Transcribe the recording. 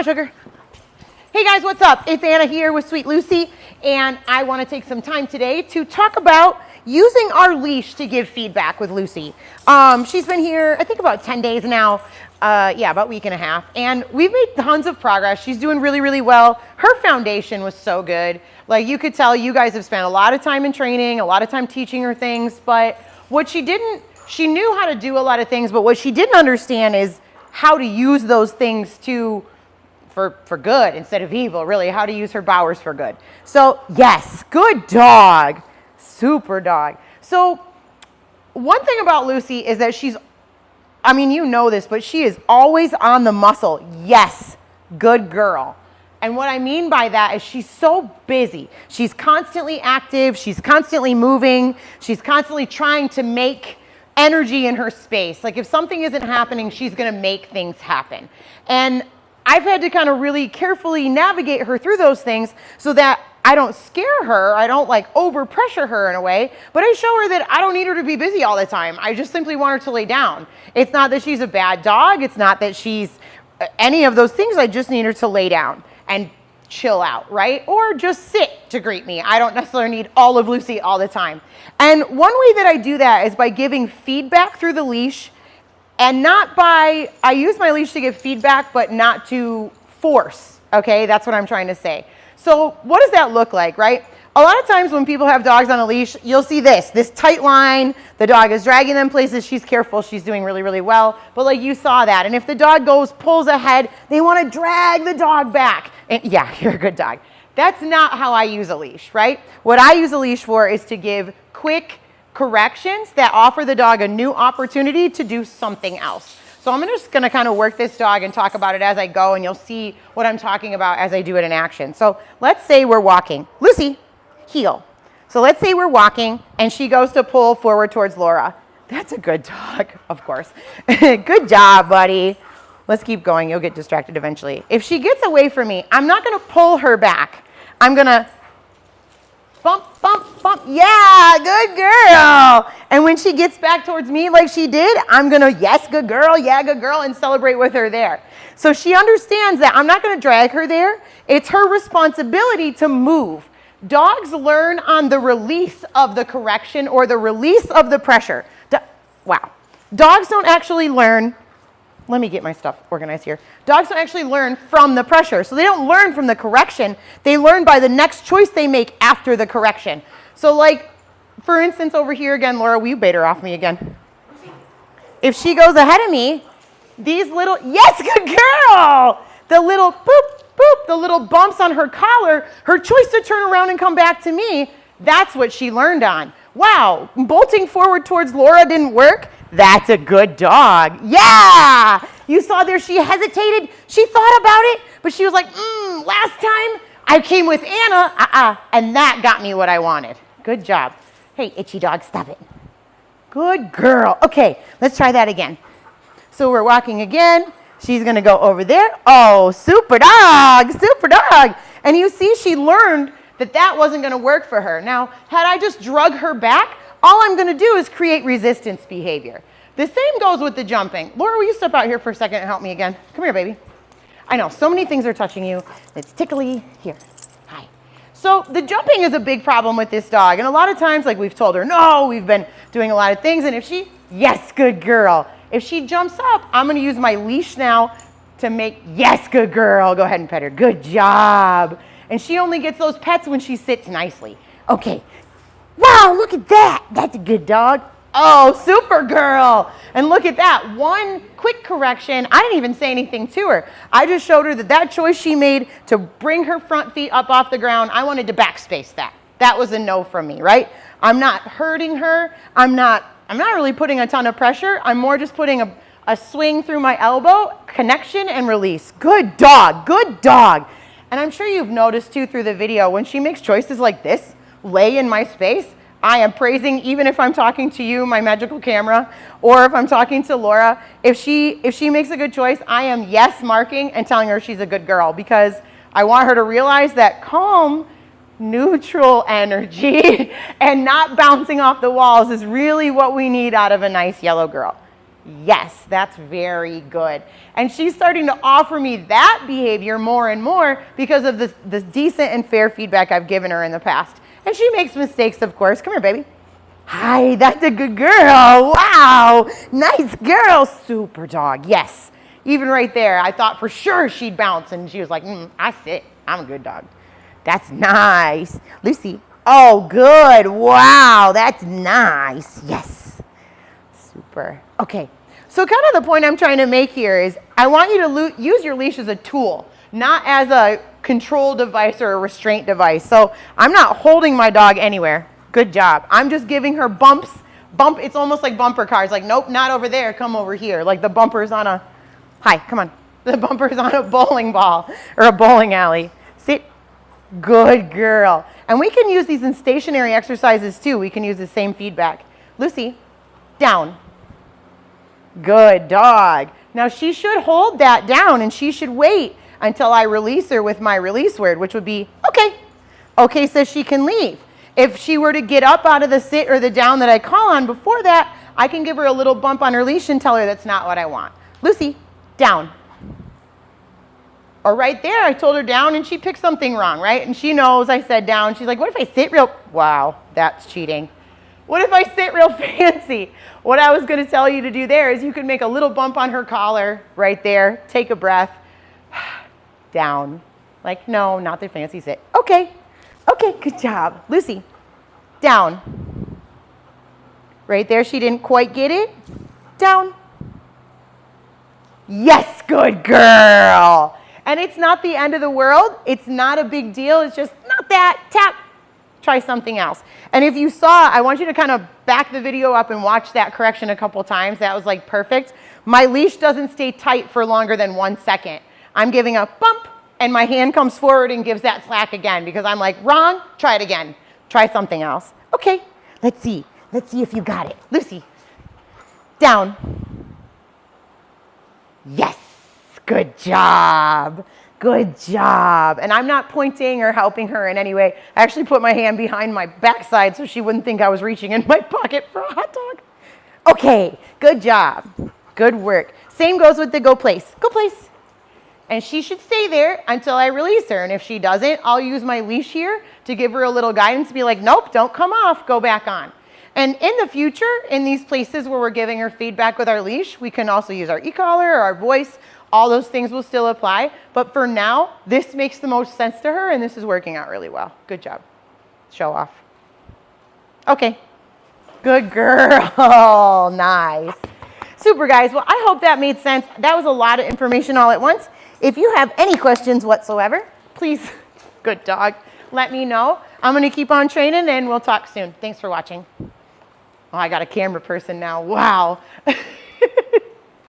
on, sugar. Hey guys, what's up? It's Anna here with Sweet Lucy, and I want to take some time today to talk about using our leash to give feedback with Lucy. She's been here, I think about 10 days now. Yeah, about a week and a half. And we've made tons of progress. She's doing really, really well. Her foundation was so good. Like you could tell, you guys have spent a lot of time in training, a lot of time teaching her things, but what she knew how to do a lot of things, but what she didn't understand is how to use those things for good instead of evil, really, how to use her powers for good. So yes, good dog, super dog. So one thing about Lucy is that I mean, you know this, but she is always on the muscle. Yes, good girl. And what I mean by that is she's so busy. She's constantly active. She's constantly moving. She's constantly trying to make energy in her space. Like if something isn't happening, she's going to make things happen. And I've had to kind of really carefully navigate her through those things so that I don't scare her. I don't like over pressure her in a way, but I show her that I don't need her to be busy all the time. I just simply want her to lay down. It's not that she's a bad dog. It's not that she's any of those things. I just need her to lay down and chill out, right? Or just sit to greet me. I don't necessarily need all of Lucy all the time. And one way that I do that is by giving feedback through the leash, and I use my leash to give feedback, but not to force, okay? That's what I'm trying to say. So what does that look like, right? A lot of times when people have dogs on a leash, you'll see this tight line, the dog is dragging them places, she's careful, she's doing really, really well, but like you saw that, and if the dog pulls ahead, they want to drag the dog back. And yeah, you're a good dog. That's not how I use a leash, right? What I use a leash for is to give quick corrections that offer the dog a new opportunity to do something else. So I'm just going to kind of work this dog and talk about it as I go, and you'll see what I'm talking about as I do it in action. So let's say we're walking. Lucy, heel. So let's say we're walking, and she goes to pull forward towards Laura. That's a good dog, of course. Good job, buddy. Let's keep going. You'll get distracted eventually. If she gets away from me, I'm not going to pull her back. I'm going to bump, bump, bump. Yeah, good girl. And when she gets back towards me like she did, I'm going to, yes, good girl, yeah, good girl, and celebrate with her there. So she understands that I'm not going to drag her there. It's her responsibility to move. Dogs learn on the release of the correction or the release of the pressure. Wow. Dogs don't actually learn. Let me get my stuff organized here. Dogs don't actually learn from the pressure. So they don't learn from the correction. They learn by the next choice they make after the correction. So like, for instance, over here again, Laura, will you bait her off me again? If she goes ahead of me, these little, yes, good girl! The little boop, boop, the little bumps on her collar, her choice to turn around and come back to me, that's what she learned on. Wow, bolting forward towards Laura didn't work? That's a good dog. Yeah! You saw there she hesitated. She thought about it, but she was like, last time I came with Anna, and that got me what I wanted. Good job. Hey, itchy dog, stop it. Good girl. Okay, let's try that again. So we're walking again. She's going to go over there. Oh, super dog, super dog. And you see she learned that wasn't going to work for her. Now, had I just drug her back, all I'm going to do is create resistance behavior. The same goes with the jumping. Laura, will you step out here for a second and help me again? Come here, baby. I know, so many things are touching you. It's tickly. Here. Hi. So the jumping is a big problem with this dog. And a lot of times, like we've told her, no, we've been doing a lot of things. And if she, yes, good girl. If she jumps up, I'm going to use my leash now to make, yes, good girl. Go ahead and pet her. Good job. And she only gets those pets when she sits nicely. Okay. Wow, look at that. That's a good dog. Oh, super girl. And look at that. One quick correction. I didn't even say anything to her. I just showed her that choice she made to bring her front feet up off the ground, I wanted to backspace that. That was a no from me, right? I'm not hurting her. I'm not really putting a ton of pressure. I'm more just putting a swing through my elbow, connection and release. Good dog, good dog. And I'm sure you've noticed too through the video, when she makes choices like this, lay in my space, I am praising, even if I'm talking to you, my magical camera, or if I'm talking to Laura, if she makes a good choice, I am yes marking and telling her she's a good girl, because I want her to realize that calm, neutral energy and not bouncing off the walls is really what we need out of a nice yellow girl. Yes, that's very good. And she's starting to offer me that behavior more and more because of this decent and fair feedback I've given her in the past. And she makes mistakes, of course. Come here, baby. Hi, that's a good girl. Wow, nice girl. Super dog, yes. Even right there, I thought for sure she'd bounce, and she was like, I sit. I'm a good dog. That's nice. Lucy, oh, good. Wow, that's nice. Yes. Super. Okay, so kind of the point I'm trying to make here is I want you to use your leash as a tool, not as a control device or a restraint device. So I'm not holding my dog anywhere. Good job. I'm just giving her bumps. It's almost like bumper cars. Like, nope, not over there. Come over here. Like the bumper's on a, hi, come on. The bumper's on a bowling ball or a bowling alley. Sit. Good girl. And we can use these in stationary exercises too. We can use the same feedback. Lucy, down. Good dog. Now she should hold that down and she should wait until I release her with my release word, which would be, okay. Okay says she can leave. If she were to get up out of the sit or the down that I call on before that, I can give her a little bump on her leash and tell her that's not what I want. Lucy, down. Or right there, I told her down and she picked something wrong, right? And she knows I said down. She's like, what if I sit real, wow, that's cheating. What if I sit real fancy? What I was going to tell you to do there is you could make a little bump on her collar right there. Take a breath. Down. Like, no, not the fancy sit. Okay. Okay, good job. Lucy, down. Right there, she didn't quite get it. Down. Yes, good girl. And it's not the end of the world. It's not a big deal. It's just not that. Tap. Try something else. And if you saw, I want you to kind of back the video up and watch that correction a couple times. That was like perfect. My leash doesn't stay tight for longer than 1 second. I'm giving a bump and my hand comes forward and gives that slack again because I'm like, wrong, try it again. Try something else. Okay, let's see. Let's see if you got it. Lucy, down. Yes, good job. Good job. And I'm not pointing or helping her in any way. I actually put my hand behind my backside so she wouldn't think I was reaching in my pocket for a hot dog. Okay, good job. Good work. Same goes with the go place. Go place. And she should stay there until I release her. And if she doesn't, I'll use my leash here to give her a little guidance to be like, nope, don't come off, go back on. And in the future, in these places where we're giving her feedback with our leash, we can also use our e-collar or our voice. All those things will still apply. But for now, this makes the most sense to her, and this is working out really well. Good job. Show off. Okay. Good girl. Nice. Super, guys. Well, I hope that made sense. That was a lot of information all at once. If you have any questions whatsoever, please, good dog, let me know. I'm going to keep on training, and we'll talk soon. Thanks for watching. Oh, I got a camera person now. Wow.